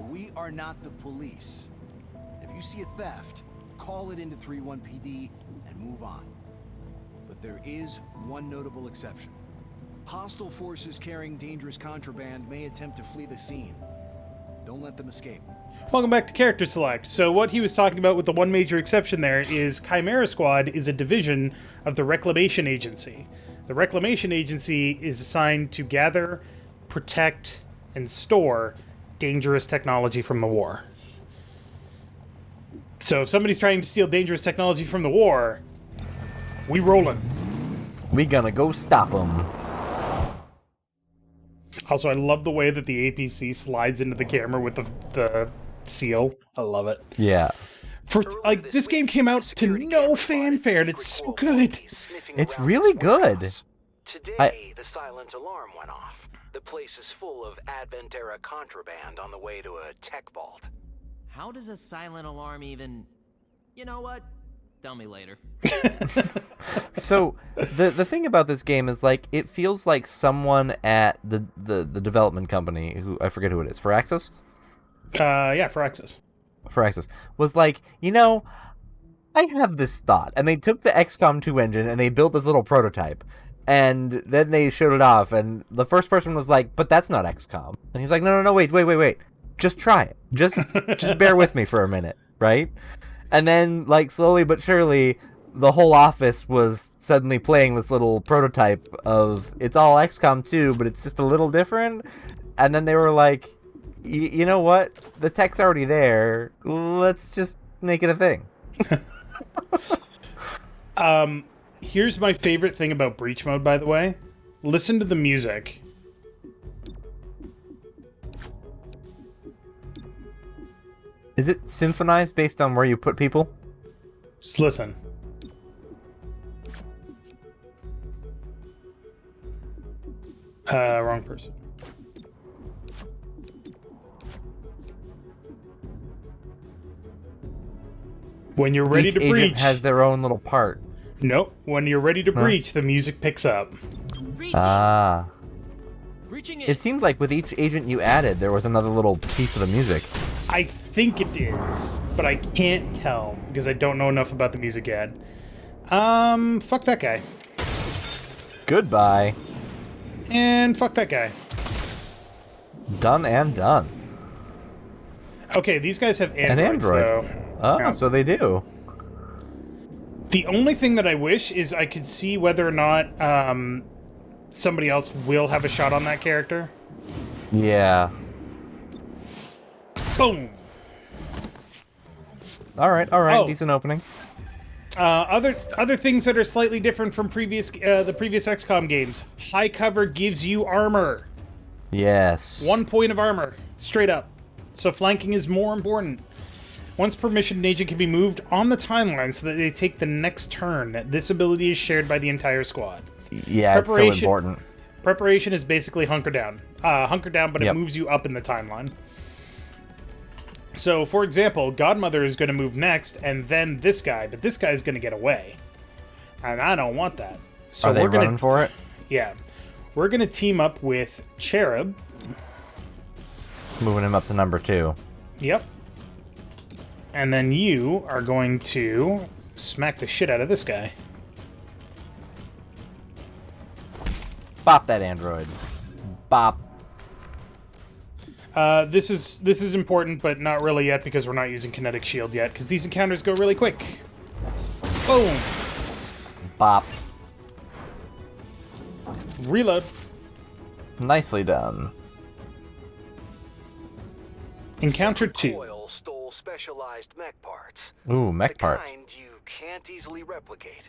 We are not the police. If you see a theft, call it into 3-1 PD and move on. But there is one notable exception. Hostile forces carrying dangerous contraband may attempt to flee the scene. Don't let them escape. Welcome back to Character Select. So what he was talking about with the one major exception there is Chimera Squad is a division of the Reclamation Agency. The Reclamation Agency is assigned to gather, protect, and store dangerous technology from the war. So if somebody's trying to steal dangerous technology from the war, we rollin'. We gonna go stop them. Also, I love the way that the APC slides into the camera with the seal. I love it. Yeah. For like, this game came out to no fanfare, and it's so good. It's really good. Today, the silent alarm went off. The place is full of Advent-era contraband on the way to a tech vault. How does a silent alarm even... You know what? Tell me later. So, the thing about this game is, like, it feels like someone at the development company, who I forget who it is, Firaxis? Yeah, Firaxis. Firaxis was like, you know, I have this thought. And they took the XCOM 2 engine and they built this little prototype. And then they showed it off, and the first person was like, but that's not XCOM. And he's like, no, wait. Just try it. Just bear with me for a minute, right? And then, like, slowly but surely, the whole office was suddenly playing this little prototype of, it's all XCOM 2, but it's just a little different. And then they were like, you know what? The tech's already there. Let's just make it a thing. Here's my favorite thing about Breach Mode, by the way. Listen to the music. Is it symphonized based on where you put people? Just listen. Wrong person. When you're ready Each to agent breach... has their own little part. Nope. When you're ready to breach, the music picks up. Ah. Breaching It seemed like with each agent you added, there was another little piece of the music. I think it is, but I can't tell because I don't know enough about the music yet. Fuck that guy. Goodbye. And fuck that guy. Done and done. Okay, these guys have An androids, android. though. Oh, Yeah. so they do. The only thing that I wish is I could see whether or not somebody else will have a shot on that character. Yeah. Boom! All right. Oh. Decent opening. Other things that are slightly different from the previous XCOM games. High cover gives you armor. Yes. 1 point of armor, straight up. So flanking is more important. Once per mission, an agent can be moved on the timeline so that they take the next turn. This ability is shared by the entire squad. Yeah, it's so important. Preparation is basically hunker down. But Yep. it moves you up in the timeline. So, for example, Godmother is going to move next, and then this guy, but this guy's going to get away. And I don't want that. So Are they we're gonna running for it? Yeah. We're going to team up with Cherub. Moving him up to number 2. Yep. And then you are going to smack the shit out of this guy. Bop that android. Bop. This is important, but not really yet because we're not using kinetic shield yet, because these encounters go really quick. Boom. Bop. Reload. Nicely done. Encounter 2. Coil stole specialized mech parts. Ooh, mech The parts. kind you can't easily replicate.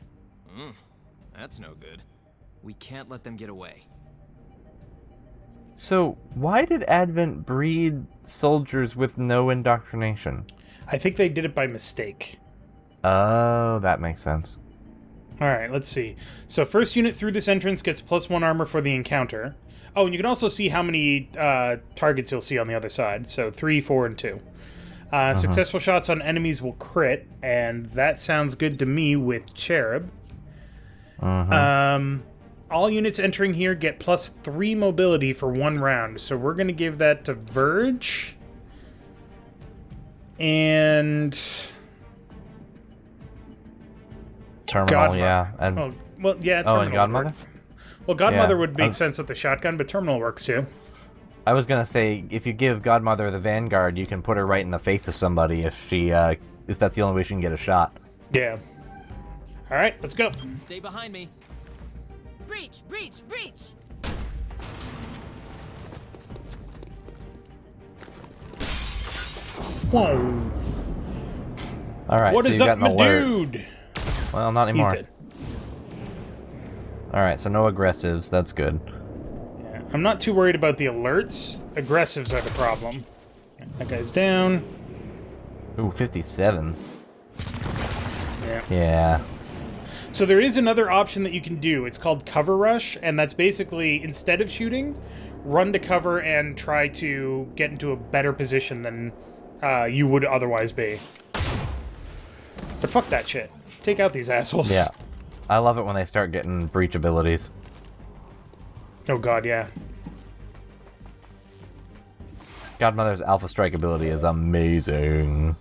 That's no good. We can't let them get away. So, why did Advent breed soldiers with no indoctrination? I think they did it by mistake. Oh, that makes sense. Alright, let's see. So first unit through this entrance gets +1 armor for the encounter. Oh, and you can also see how many targets you'll see on the other side. So 3, 4, and 2. Successful shots on enemies will crit, and that sounds good to me with Cherub. All units entering here get +3 mobility for 1 round, so we're going to give that to Verge. And Terminal, Godmother. yeah. And oh, well, yeah. oh, Terminal and would Godmother? work. Well, Godmother Yeah. would make sense with the shotgun, but Terminal works too. I was gonna say, if you give Godmother the Vanguard, you can put her right in the face of somebody if that's the only way she can get a shot. Yeah. All right, let's go. Stay behind me. Breach! Breach! Breach! Whoa. All right, What so is you got up, an my alert. dude? Well, not anymore. He's dead. All right, so no aggressives. That's good. Yeah, I'm not too worried about the alerts. Aggressives are the problem. That guy's down. Ooh, 57. Yeah. Yeah. So there is another option that you can do. It's called cover rush, and that's basically, instead of shooting, run to cover and try to get into a better position than you would otherwise be. But fuck that shit. Take out these assholes. Yeah. I love it when they start getting breach abilities. Oh god, yeah. Godmother's Alpha Strike ability is amazing.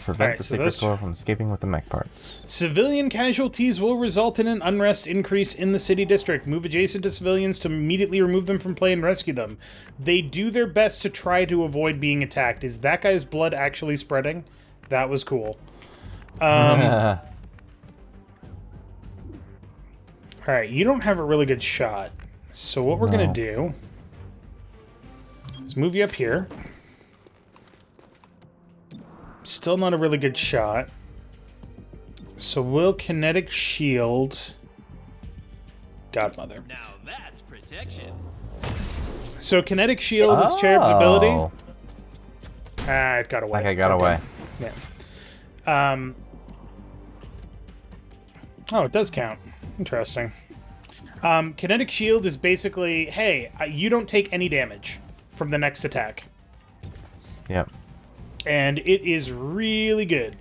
Prevent Alright, the so Secret those- Core from escaping with the mech parts. Civilian casualties will result in an unrest increase in the city district. Move adjacent to civilians to immediately remove them from play and rescue them. They do their best to try to avoid being attacked. Is that guy's blood actually spreading? That was cool. Alright, you don't have a really good shot. So what we're gonna do is move you up here. Still not a really good shot. So we'll kinetic shield Godmother. Now that's protection. So kinetic shield is Cherub's ability. Oh. Ah, it got away. Like I got away. Yeah. Oh, it does count. Interesting. Kinetic shield is basically, hey, you don't take any damage from the next attack. Yep. And it is really good.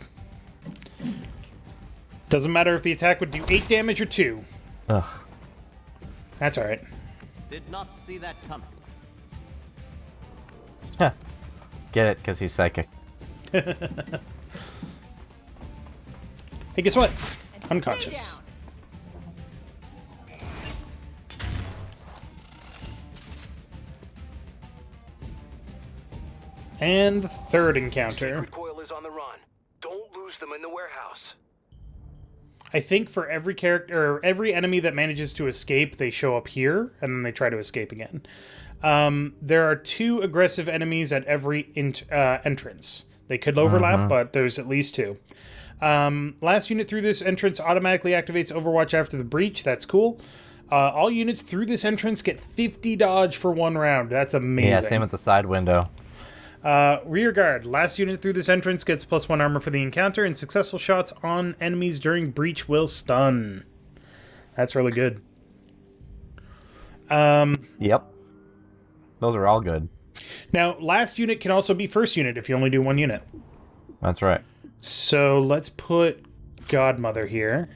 Doesn't matter if the attack would do 8 damage or 2. Ugh. That's alright. Did not see that coming. Get it, because he's psychic. Hey, guess what? Unconscious. And the third encounter. Secret coil is on the run. Don't lose them in the warehouse. I think for every character, or every enemy that manages to escape, they show up here, and then they try to escape again. There are 2 aggressive enemies at every entrance. They could overlap, but there's at least 2. Last unit through this entrance automatically activates Overwatch after the breach. That's cool. All units through this entrance get 50 dodge for 1 round. That's amazing. Yeah, same with the side window. Rear guard. Last unit through this entrance gets +1 armor for the encounter, and successful shots on enemies during breach will stun. That's really good. Yep. Those are all good. Now, last unit can also be first unit if you only do 1 unit. That's right. So let's put Godmother here.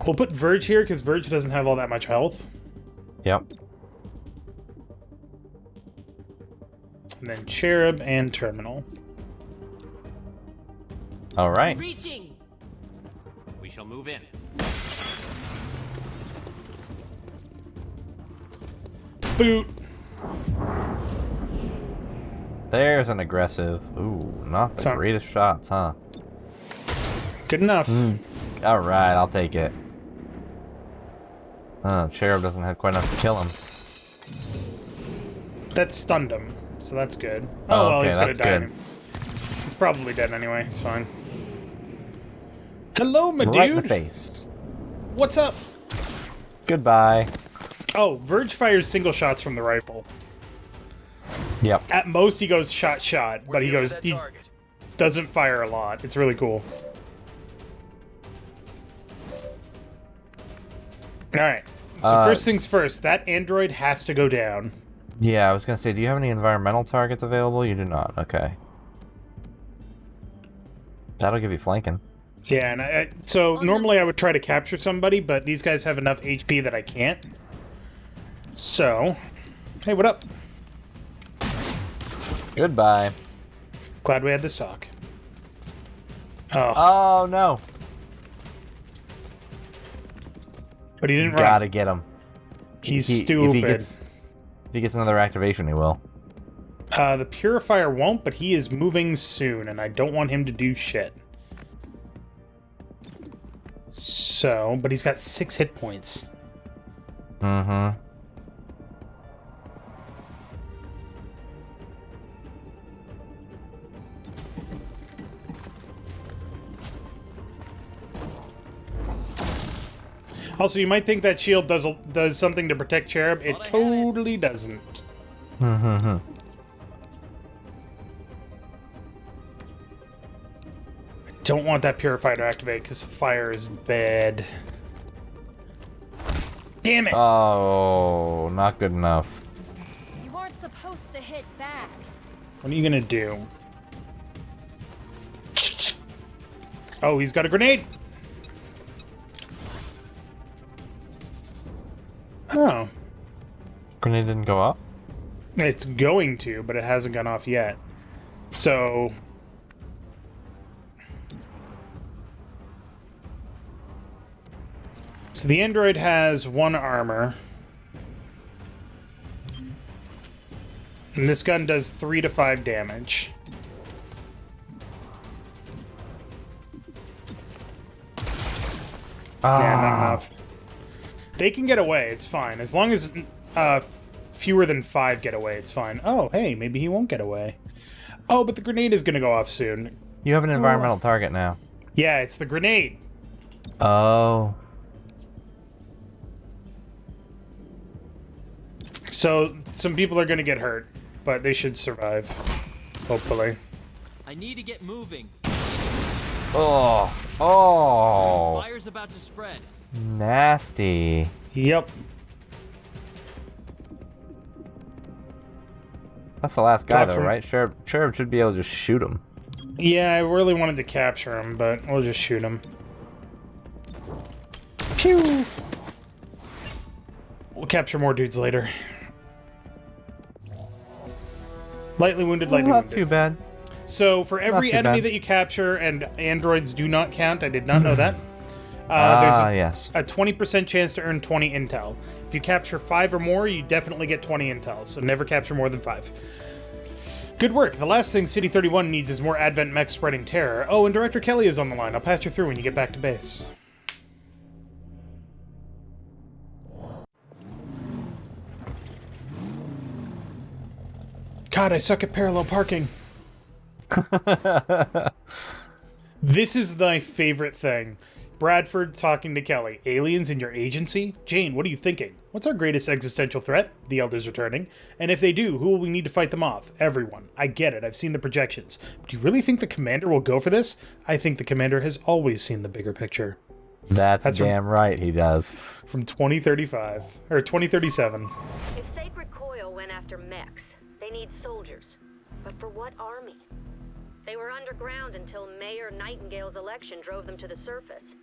We'll put Verge here because Verge doesn't have all that much health. Yep. And then Cherub and Terminal. All right. Breaching. We shall move in. Boot. There's an aggressive. Ooh, not the Sorry. greatest shots, huh? Good enough. All right, I'll take it. Cherub doesn't have quite enough to kill him. That stunned him, so that's good. Oh, Oh, well, okay, he's gonna that's die. good. He's probably dead anyway. It's fine. Hello, my Right in dude. the face. What's up? Goodbye. Oh, Verge fires single shots from the rifle. Yep. At most, he goes shot, but he doesn't fire a lot. It's really cool. All right. So first things first, that android has to go down. Yeah, I was gonna say, do you have any environmental targets available? You do not. Okay. That'll give you flanking. Yeah, and so normally I would try to capture somebody, but these guys have enough HP that I can't. So, hey, what up? Goodbye. Glad we had this talk. Oh, Oh no! but he didn't run. Gotta get him. He's If stupid. if he gets another activation, he will. The Purifier won't, but he is moving soon, and I don't want him to do shit. So, but he's got 6 hit points. Mm-hmm. Also, you might think that shield does something to protect Cherub. It totally doesn't. Mm-hmm. Don't want that Purifier to activate, because fire is bad. Damn it! Oh, not good enough. You aren't supposed to hit back. What are you gonna do? Oh, he's got a grenade! Oh. Grenade didn't go up? It's going to, but it hasn't gone off yet. So... So the android has 1 armor. And this gun does 3 to 5 damage. Yeah, not enough. They can get away, it's fine. As long as fewer than 5 get away, it's fine. Oh, hey, maybe he won't get away. Oh, but the grenade is gonna go off soon. You have an environmental target now. Yeah, it's the grenade. Oh. So, some people are gonna get hurt, but they should survive. Hopefully. I need to get moving. Oh. Oh. Fire's about to spread. Nasty. Yep. That's the last guy, Drop though, from- right? Cherub should be able to just shoot him. Yeah, I really wanted to capture him, but we'll just shoot him. Pew! We'll capture more dudes later. Lightly wounded, lightly Not wounded. too bad. So for every too enemy bad. that you capture, and androids do not count, I did not know that. Yes. A 20% chance to earn 20 intel. If you capture 5 or more, you definitely get 20 intel, so never capture more than 5. Good work. The last thing City 31 needs is more Advent mech spreading terror. Oh, and Director Kelly is on the line. I'll patch you through when you get back to base. God, I suck at parallel parking. This is my favorite thing. Bradford talking to Kelly. Aliens in your agency? Jane, what are you thinking? What's our greatest existential threat? The Elders returning. And if they do, who will we need to fight them off? Everyone. I get it. I've seen the projections. But do you really think the Commander will go for this? I think the Commander has always seen the bigger picture. That's That's damn right he does. From 2035. Or 2037. If Sacred Coil went after mechs, they need soldiers. But for what army? They were underground until Mayor Nightingale's election drove them to the surface.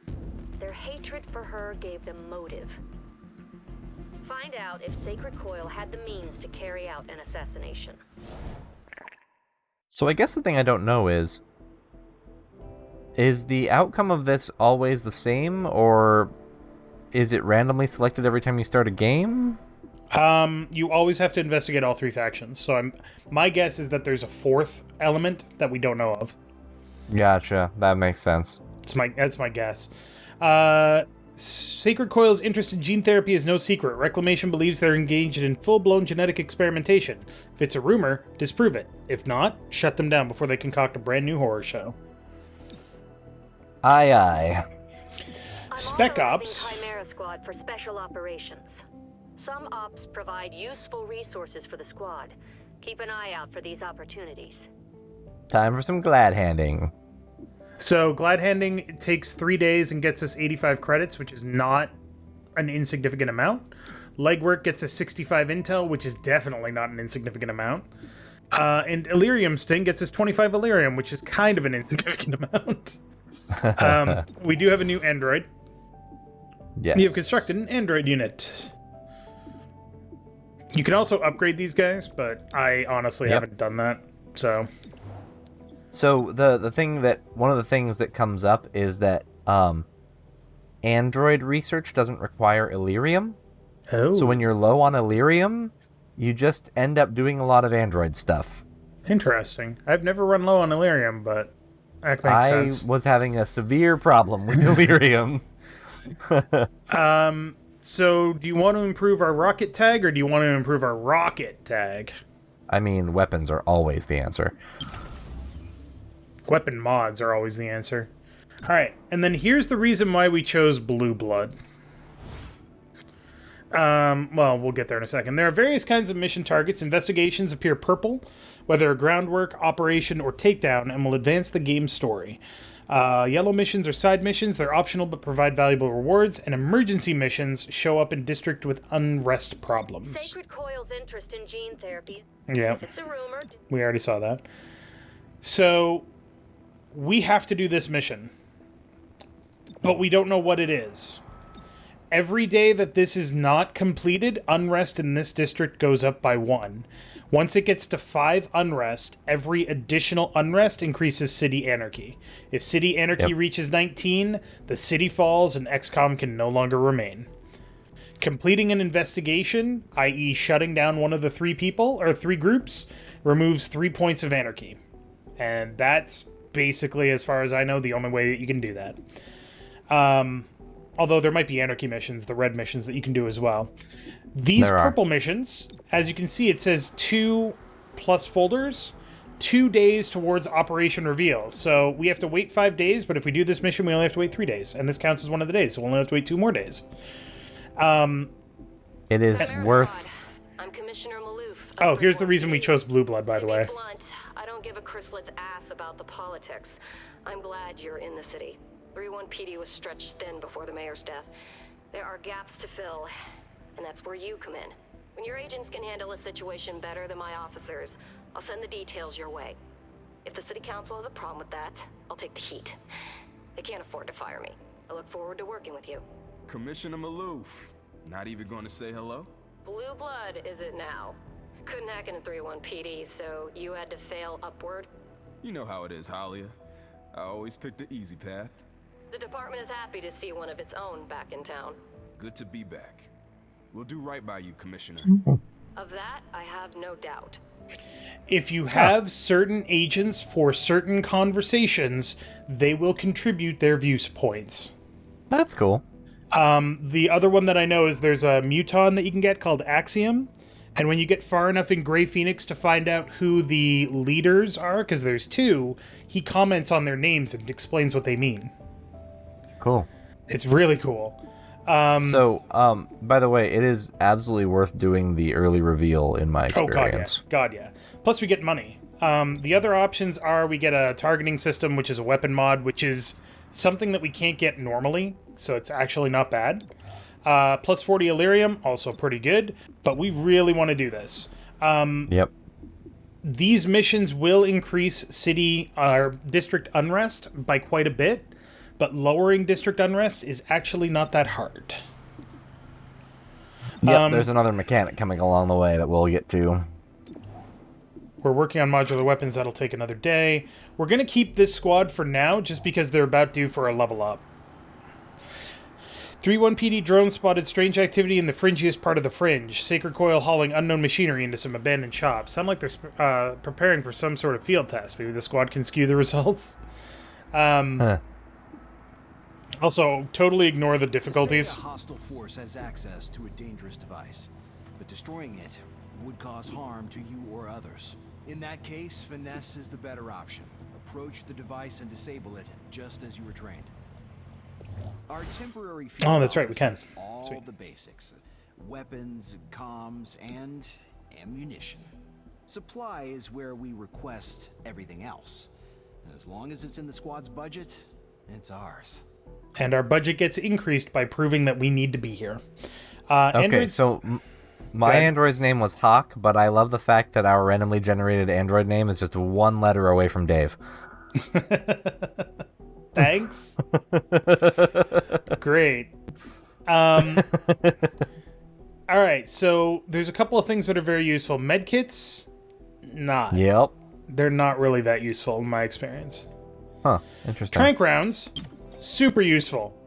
Their hatred for her gave them motive. Find out if Sacred Coil had the means to carry out an assassination. So I guess the thing I don't know is the outcome of this always the same, or is it randomly selected every time you start a game? You always have to investigate all 3 factions. So my guess is that there's a 4th element that we don't know of. Gotcha. That makes sense. That's my guess. Sacred Coil's interest in gene therapy is no secret. Reclamation believes they're engaged in full-blown genetic experimentation. If it's a rumor, disprove it. If not, shut them down before they concoct a brand new horror show. Aye, aye. Spec I'm Ops. authorizing Chimera Squad for special operations. Some ops provide useful resources for the squad. Keep an eye out for these opportunities. Time for some glad handing. So glad handing takes 3 days and gets us 85 credits, which is not an insignificant amount. Legwork gets us 65 intel, which is definitely not an insignificant amount. And Illyrium Sting gets us 25 Illyrium, which is kind of an insignificant amount. We do have a new android. Yes. You have constructed an android unit. You can also upgrade these guys, but I honestly haven't done that. So the thing that one of the things that comes up is that android research doesn't require Illyrium. Oh. So when you're low on Illyrium, you just end up doing a lot of android stuff. Interesting. I've never run low on Illyrium, but that makes sense. I was having a severe problem with Illyrium. So do you want to improve our rocket tag, or do you want to improve our rocket tag? I mean, weapons are always the answer. Weapon mods are always the answer. Alright, and then here's the reason why we chose Blue Blood. Well, we'll get there in a second. There are various kinds of mission targets. Investigations appear purple, whether a groundwork, operation, or takedown, and will advance the game's story. Yellow missions are side missions. They're optional but provide valuable rewards. And emergency missions show up in district with unrest problems. Sacred Coil's interest in gene therapy. Yeah, It's a rumor. we already saw that. So, we have to do this mission. But we don't know what it is. Every day that this is not completed, unrest in this district goes up by 1. Once it gets to 5 unrest, every additional unrest increases city anarchy. If city anarchy reaches 19, the city falls and XCOM can no longer remain. Completing an investigation, i.e. shutting down one of the 3 people, or 3 groups, removes 3 points of anarchy. And that's basically, as far as I know, the only way that you can do that. Although there might be anarchy missions, the red missions that you can do as well. These purple missions, as you can see, it says 2 plus folders, 2 days towards Operation Reveal. So we have to wait 5 days, but if we do this mission, we only have to wait 3 days. And this counts as one of the days, so we'll only have to wait 2 more days. It is worth... I'm Commissioner Maloof. Oh, here's the reason we chose Blue Blood, by the way. To be blunt, I don't give a Chryssalid's ass about the politics. I'm glad you're in the city. 3-1 PD was stretched thin before the mayor's death. There are gaps to fill, and that's where you come in. When your agents can handle a situation better than my officers, I'll send the details your way. If the city council has a problem with that, I'll take the heat. They can't afford to fire me. I look forward to working with you. Commissioner Maloof, not even going to say hello? Blue blood, is it now? Couldn't hack into 3-1 PD, so you had to fail upward? You know how it is, Halia. I always pick the easy path. The department is happy to see one of its own back in town. Good to be back. We'll do right by you, Commissioner. Of that, I have no doubt. If you have certain agents for certain conversations, they will contribute their viewpoints. That's cool. The other one that I know is there's a muton that you can get called Axiom. And when you get far enough in Grey Phoenix to find out who the leaders are, because there's 2, he comments on their names and explains what they mean. Cool. It's really cool. So, by the way, it is absolutely worth doing the early reveal in my experience. Oh, God, yeah. Plus, we get money. The other options are we get a targeting system, which is a weapon mod, which is something that we can't get normally, so it's actually not bad. Plus 40 Illyrium, also pretty good, but we really want to do this. Yep. These missions will increase city district unrest by quite a bit, but lowering district unrest is actually not that hard. Yep, there's another mechanic coming along the way that we'll get to. We're working on modular weapons. That'll take another day. We're going to keep this squad for now, just because they're about due for a level up. 3-1 PD drone spotted strange activity in the fringiest part of the fringe. Sacred Coil hauling unknown machinery into some abandoned shops. Sound like they're preparing for some sort of field test. Maybe the squad can skew the results. Also, totally ignore the difficulties. Say a hostile force has access to a dangerous device, but destroying it would cause harm to you or others. In that case, finesse is the better option. Approach the device and disable it, just as you were trained. Our temporary field Oh, that's right, we can. office has all Sweet. the basics. Weapons, comms, and ammunition. Supply is where we request everything else. As long as it's in the squad's budget, it's ours. And our budget gets increased by proving that we need to be here. Okay, Android- so my ahead. android's name was Hawk, but I love the fact that our randomly generated android name is just 1 letter away from Dave. Thanks. Thanks. Great. All right, so there's a couple of things that are very useful. Medkits, not. Yep. They're not really that useful in my experience. Huh. Interesting. Trank rounds, super useful.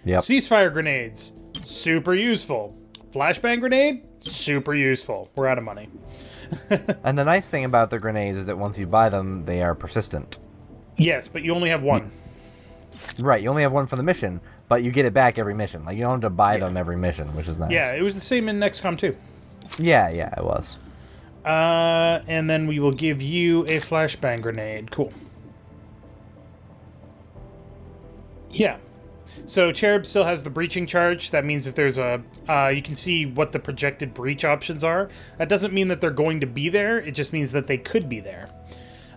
Yep. Ceasefire grenades, super useful. Flashbang grenade, super useful. We're out of money. And the nice thing about the grenades is that once you buy them, they are persistent. Yes, but you only have one. Right, you only have one for the mission, but you get it back every mission. Like, you don't have to buy them every mission, which is nice. Yeah, it was the same in XCOM 2. Yeah, it was. And then we will give you a flashbang grenade. Cool. Yeah. So Cherub still has the breaching charge. That means if there's a... you can see what the projected breach options are. That doesn't mean that they're going to be there. It just means that they could be there.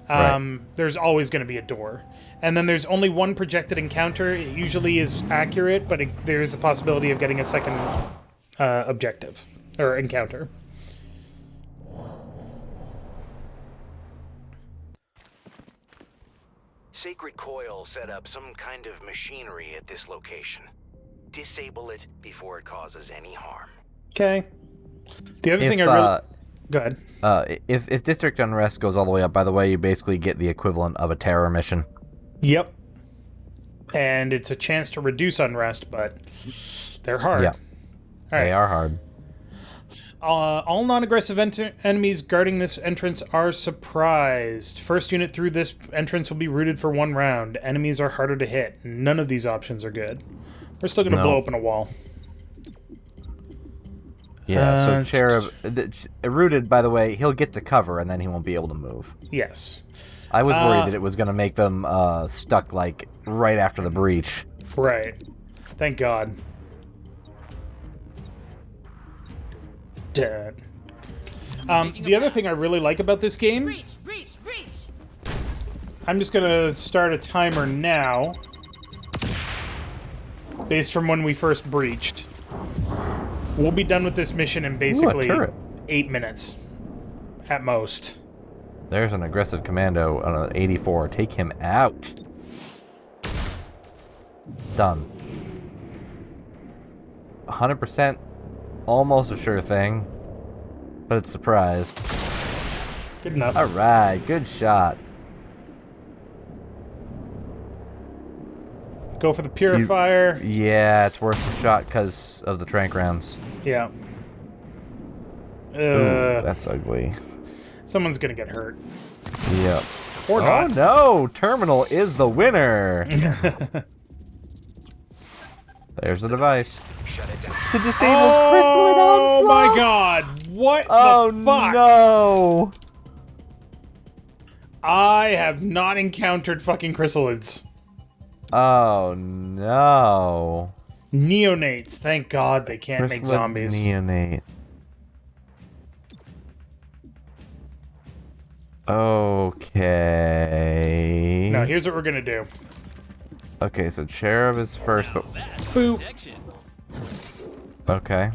Right. There's always going to be a door. And then there's only one projected encounter. It usually is accurate, but there's a possibility of getting a second objective. Or encounter. Sacred Coil set up some kind of machinery at this location. Disable it before it causes any harm. Okay. The other thing I really... Go ahead. If District Unrest goes all the way up, by the way, you basically get the equivalent of a terror mission. Yep. And it's a chance to reduce unrest, but they're hard. Yeah. They are hard. All non-aggressive enemies guarding this entrance are surprised. First unit through this entrance will be routed for 1 round. Enemies are harder to hit. None of these options are good. We're still going to blow open a wall. Yeah, so Cherub... Rooted, by the way, he'll get to cover, and then he won't be able to move. Yes. I was worried that it was going to make them stuck, like, right after the breach. Right. Thank God. Dead. The other thing I really like about this game... Breach! I'm just going to start a timer now. Based from when we first breached. We'll be done with this mission in basically 8 minutes. At most. There's an aggressive commando on an 84. Take him out. Done. 100%. Almost a sure thing. But it's surprised. Good enough. Alright, good shot. Go for the purifier. Yeah, it's worth the shot because of the trank rounds. Yeah. Ooh, that's ugly. Someone's gonna get hurt. Yep. Or not. Oh no! Terminal is the winner! There's the device. To disable Chrysalid onslaught! Oh my god! What the fuck? No! I have not encountered fucking Chrysalids. Oh no. Neonates. Thank God they can't make zombies. Neonate. Okay. No, here's what we're gonna do. Okay, so Cherub is first, but... Boop. Okay.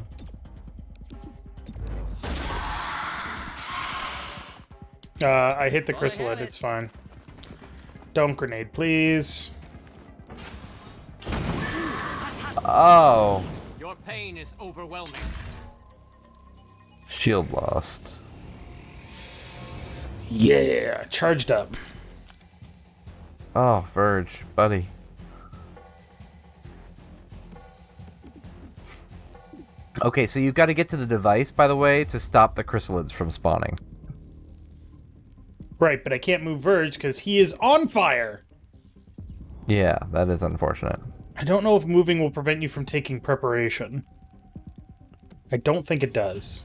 I hit the Chrysalid. It's fine. Don't grenade, please. Oh. Your pain is overwhelming. Shield lost. Yeah, charged up. Oh, Verge, buddy. Okay, so you've got to get to the device, by the way, to stop the Chrysalids from spawning. Right, but I can't move Verge because he is on fire. Yeah, that is unfortunate. I don't know if moving will prevent you from taking preparation. I don't think it does.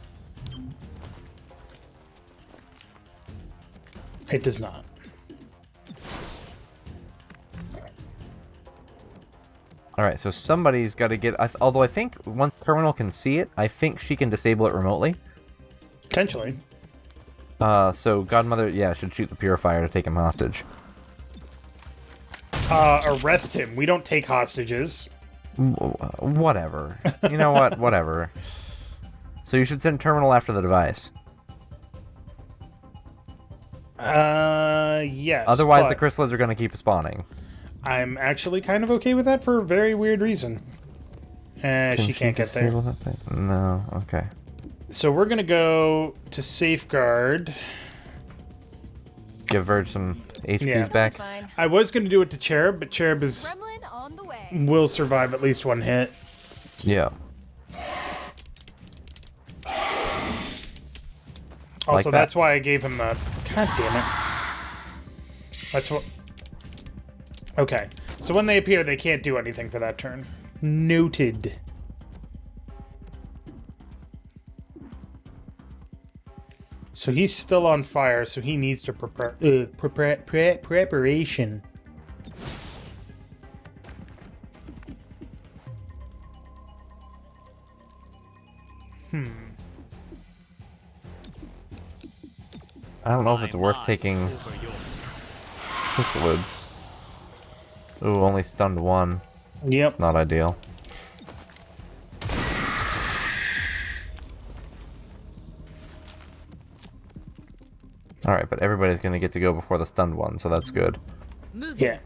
It does not. Alright, so somebody's got to get... although I think once Terminal can see it, I think she can disable it remotely. Potentially. So Godmother, yeah, should shoot the Purifier to take him hostage. Arrest him. We don't take hostages. Whatever. You know what? Whatever. So you should send Terminal after the device. Yes. Otherwise, the Chrysalids are going to keep spawning. I'm actually kind of okay with that for a very weird reason. She can't get there. That thing? No, okay. So we're gonna go to safeguard. Give Verge some HPs Yeah. back. Fine. I was gonna do it to Cherub, but Cherub Gremlin on the way. will survive at least one hit. Yeah. Also, that. that's why I gave him the... God damn it. That's what... Okay. So when they appear, they can't do anything for that turn. Noted. So he's still on fire, so he needs to prepare... preparation. I don't know if it's worth taking Chryssalids. Ooh, only stunned one. Yep. It's not ideal. Alright, but everybody's gonna get to go before the stunned one, so that's good. Yeah.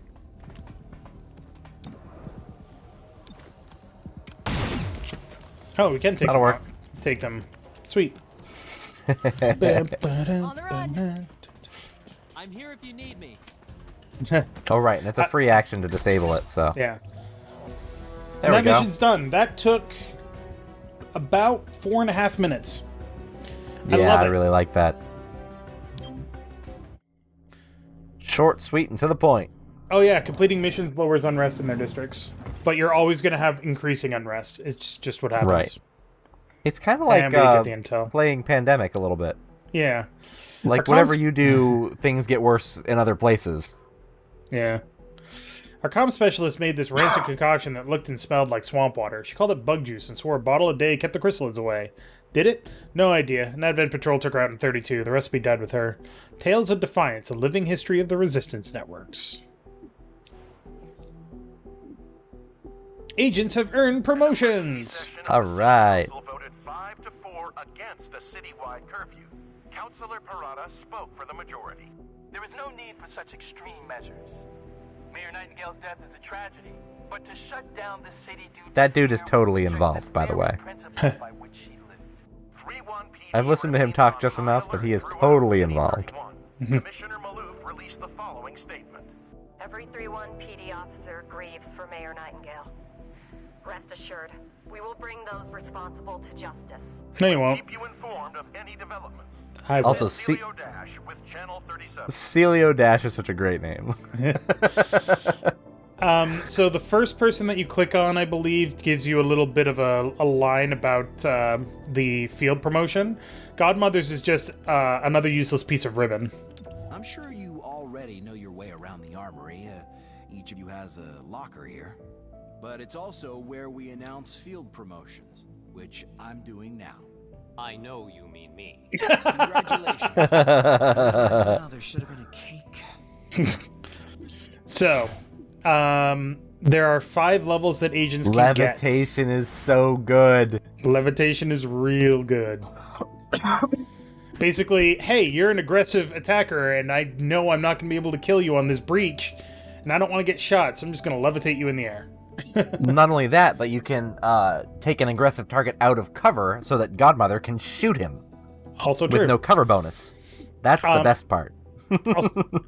Oh, we can take That'll them work. out. Take them. Sweet. On the run. I'm here if you need me. Oh, right, and it's a free action to disable it, so... Yeah. There And we that go. mission's done. That took about 4.5 minutes. Yeah, love I it. really like that. Short, sweet, and to the point. Oh yeah, completing missions lowers unrest in their districts. But you're always going to have increasing unrest. It's just what happens. Right. It's kind of like And we get the intel. playing Pandemic a little bit. Yeah. Like, Our whatever comms- you do, things get worse in other places. Yeah. Our comm specialist made this rancid concoction that looked and smelled like swamp water. She called it bug juice and swore a bottle a day kept the Chrysalids away. Did it? No idea. An Advent Patrol took her out in 32. The recipe died with her. Tales of Defiance, a living history of the resistance networks. Agents have earned promotions! Alright. Voted 5-4 against a citywide curfew. Councilor Parada spoke for the majority. There is no need for such extreme measures. Mayor Nightingale's death is a tragedy, but to shut down the city due to That dude is fear totally would involved, by the way. restrict the very principles by which she lived. 3-1 PD I've listened to him talk just enough that he is totally involved. Commissioner Maloof released the following statement. Every 3-1 PD officer grieves for Mayor Nightingale. Rest assured, we will bring those responsible to justice. No, you won't. Keep you informed of any developments. I will. Also, Celio Dash with Channel 37. Celio Dash is such a great name. So the first person that you click on, I believe, gives you a little bit of a line about the field promotion. Godmother's is just another useless piece of ribbon. I'm sure you already know your way around the armory. Each of you has a locker here. But it's also where we announce field promotions, which I'm doing now. I know you mean me. Congratulations. Now there should have been a cake. So, there are 5 levels that agents can Levitation is so good. get. Levitation is real good. Basically, hey, you're an aggressive attacker, and I know I'm not going to be able to kill you on this breach, and I don't want to get shot, so I'm just going to levitate you in the air. Not only that, but you can take an aggressive target out of cover so that Godmother can shoot him Also true. with no cover bonus. That's the best part.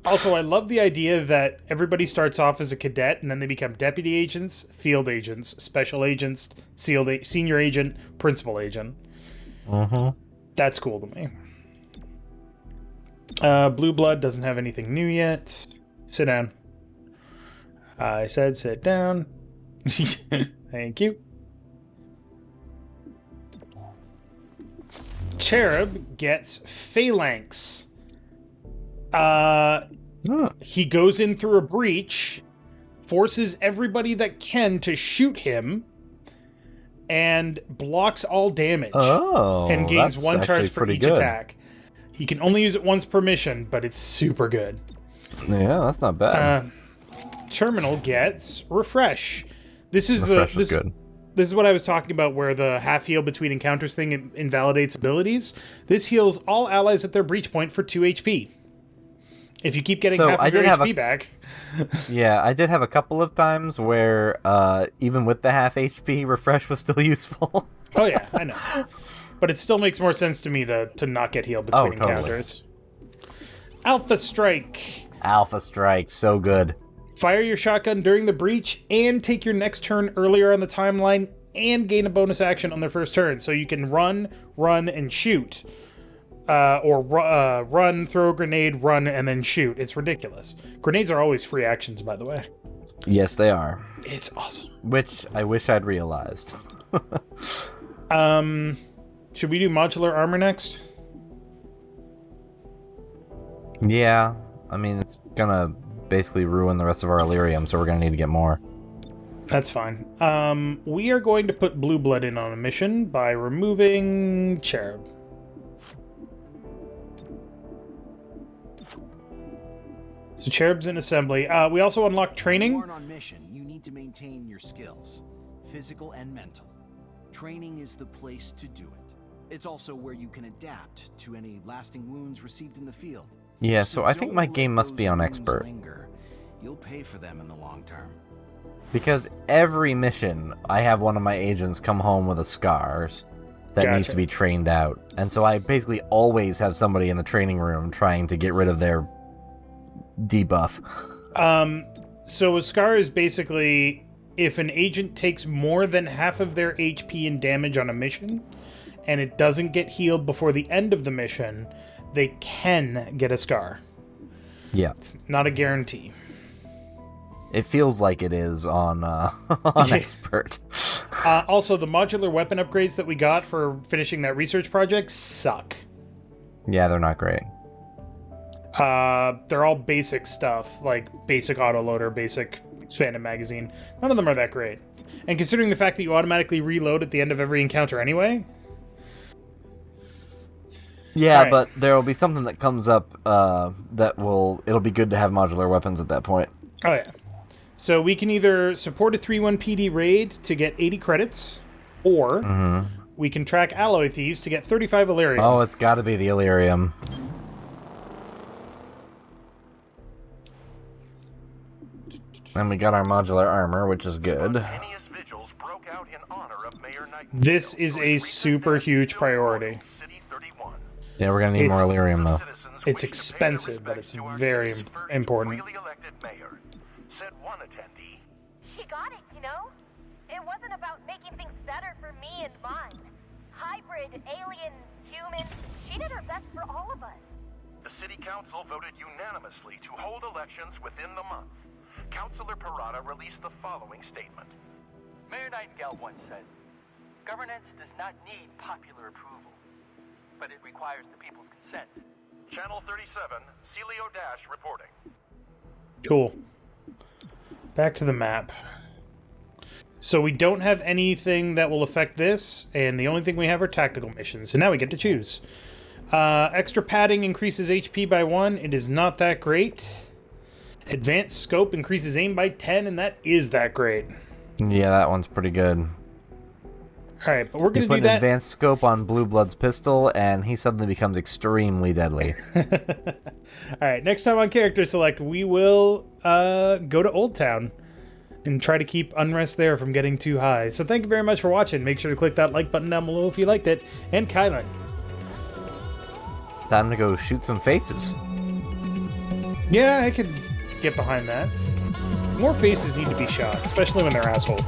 Also, I love the idea that everybody starts off as a cadet, and then they become deputy agents, field agents, special agents, senior agent, principal agent. That's cool to me. Blue Blood doesn't have anything new yet. Sit down. I said sit down. Thank you. Cherub gets phalanx. He goes in through a breach, forces everybody that can to shoot him, and blocks all damage. Oh, and gains that's 1 actually charge for pretty each good. attack. He can only use it once per mission, but it's super good. Yeah, that's not bad. Terminal gets refresh. This is Refresh is good. This is what I was talking about, where the half heal between encounters thing invalidates abilities. This heals all allies at their breach point for 2 HP. If you keep getting So half I of your did have HP back. Yeah, I did have a couple of times where even with the half HP, refresh was still useful. Oh yeah, I know. But it still makes more sense to me to not get healed between encounters. Alpha Strike. Alpha Strike, so good. Fire your shotgun during the breach and take your next turn earlier on the timeline and gain a bonus action on their first turn. So you can run, and shoot. Run, throw a grenade, run, and then shoot. It's ridiculous. Grenades are always free actions, by the way. Yes, they are. It's awesome. Which I wish I'd realized. Should we do modular armor next? Yeah, I mean, it's gonna basically ruin the rest of our Illyrium, so we're gonna need to get more. That's fine. We are going to put Blue Blood in on a mission by removing Cherub. So Cherub's in assembly. We also unlock training. When you aren't on mission, you need to maintain your skills, physical and mental. Training is the place to do it. It's also where you can adapt to any lasting wounds received in the field. Yeah, so I think don't my let game must be those on wounds expert. linger. You'll pay for them in the long term. Because every mission, I have one of my agents come home with a scars that needs to be trained out. And so I basically always have somebody in the training room trying to get rid of their debuff. So a scar is basically if an agent takes more than half of their HP and damage on a mission, and it doesn't get healed before the end of the mission, they can get a scar. Yeah. It's not a guarantee. It feels like it is on on expert. Also, the modular weapon upgrades that we got for finishing that research project suck. Yeah, they're not great. They're all basic stuff, like basic autoloader, basic expanded magazine. None of them are that great. And considering the fact that you automatically reload at the end of every encounter anyway... Yeah, right. but there will be something that comes up it'll be good to have modular weapons at that point. Oh, yeah. So we can either support a 3-1 PD raid to get 80 credits, or we can track alloy thieves to get 35 Illyrium. Oh, it's got to be the Illyrium. And we got our modular armor, which is good. This is a super huge priority. Yeah, we're gonna need more Illyrium, though. It's expensive, but it's very important. Said one attendee. She got it, you know? It wasn't about making things better for me and mine. Hybrid, alien, human, she did her best for all of us. The city council voted unanimously to hold elections within the month. Councilor Parada released the following statement. Mayor Nightingale once said, governance does not need popular approval, but it requires the people's consent. Channel 37, Celio Dash reporting. Cool. Back to the map. So we don't have anything that will affect this, and the only thing we have are tactical missions. So now we get to choose. Extra padding increases HP by 1. It is not that great. Advanced scope increases aim by 10, and that is that great. Yeah, that one's pretty good. Alright, but we're going You to put do an that... advanced scope on Blue Blood's pistol, and he suddenly becomes extremely deadly. Alright, next time on Character Select, we will go to Old Town and try to keep unrest there from getting too high. So thank you very much for watching. Make sure to click that like button down below if you liked it. And Kylen. Time to go shoot some faces. Yeah, I could get behind that. More faces need to be shot, especially when they're assholes.